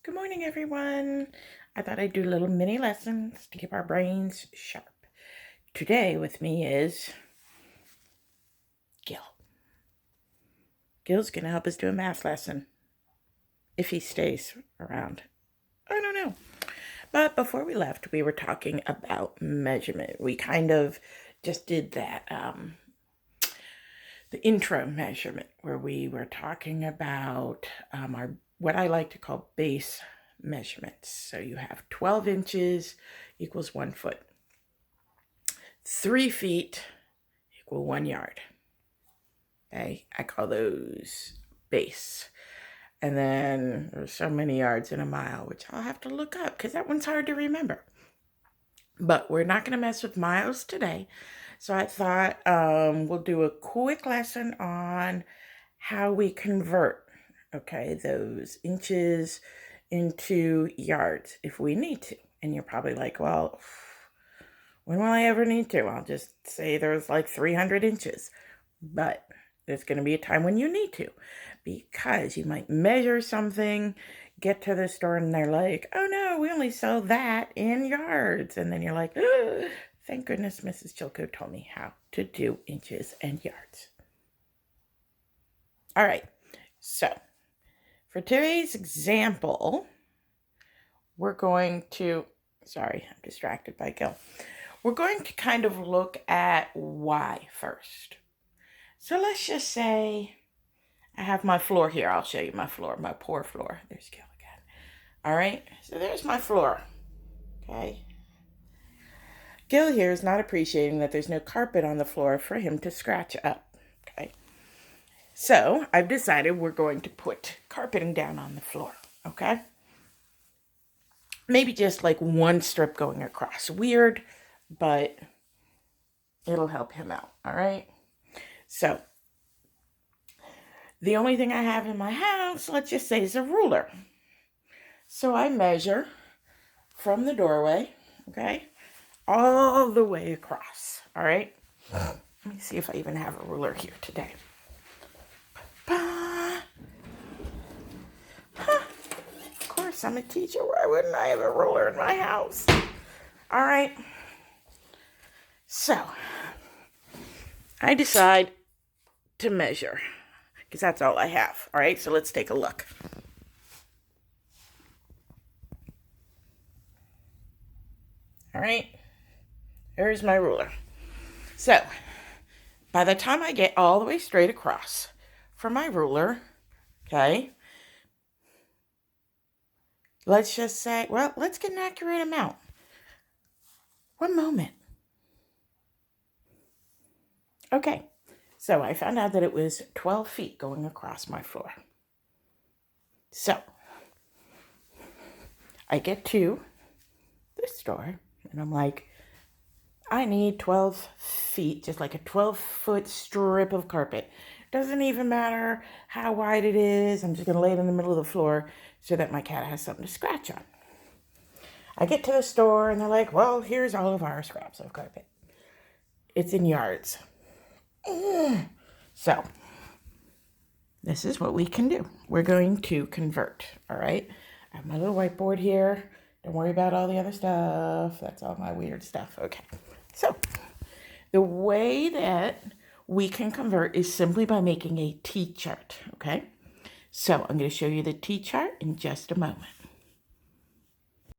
Good morning, everyone. I thought I'd do little mini lessons to keep our brains sharp. Today with me is Gil. Gil's going to help us do a math lesson if he stays around. I don't know. But before we left, we were talking about measurement. We kind of just did that, the intro measurement, where we were talking about our what I like to call base measurements. So you have 12 inches equals 1 foot. 3 feet equal 1 yard. Okay, I call those base. And then there's so many yards in a mile, which I'll have to look up because that one's hard to remember. But we're not going to mess with miles today. So I thought we'll do a quick lesson on how we convert, okay, those inches into yards if we need to. And you're probably like, well, when will I ever need to? I'll just say there's like 300 inches. But there's going to be a time when you need to, because you might measure something, get to the store, and they're like, oh no, we only sell that in yards. And then you're like, oh, thank goodness Mrs. Chilko told me how to do inches and yards. All right, so for today's example, we're going to, sorry, I'm distracted by Gil. We're going to kind of look at y first. So let's just say I have my floor here. I'll show you my floor, my poor floor. There's Gil again. All right, so there's my floor. Okay. Gil here is not appreciating that there's no carpet on the floor for him to scratch up. Okay. So I've decided we're going to put carpeting down on the floor. Okay. Maybe just like one strip going across. Weird, but it'll help him out. All right. So the only thing I have in my house, let's just say, is a ruler. So I measure from the doorway, okay, all the way across, all right? Let me see if I even have a ruler here today. Huh. Of course, I'm a teacher. Why wouldn't I have a ruler in my house? All right. So I decide to measure because that's all I have. All right, so let's take a look. All right, there's my ruler. So by the time I get all the way straight across from my ruler, okay, let's just say, well, let's get an accurate amount. 1 moment. Okay, so I found out that it was 12 feet going across my floor. So I get to the store and I'm like, I need 12 feet, just like a 12-foot strip of carpet. Doesn't even matter how wide it is. I'm just going to lay it in the middle of the floor so that my cat has something to scratch on. I get to the store and they're like, well, here's all of our scraps of carpet. It's in yards. So this is what we can do. We're going to convert, all right? I have my little whiteboard here. Don't worry about all the other stuff. That's all my weird stuff. Okay. So the way that we can convert is simply by making a T-chart, okay? So I'm going to show you the T-chart in just a moment.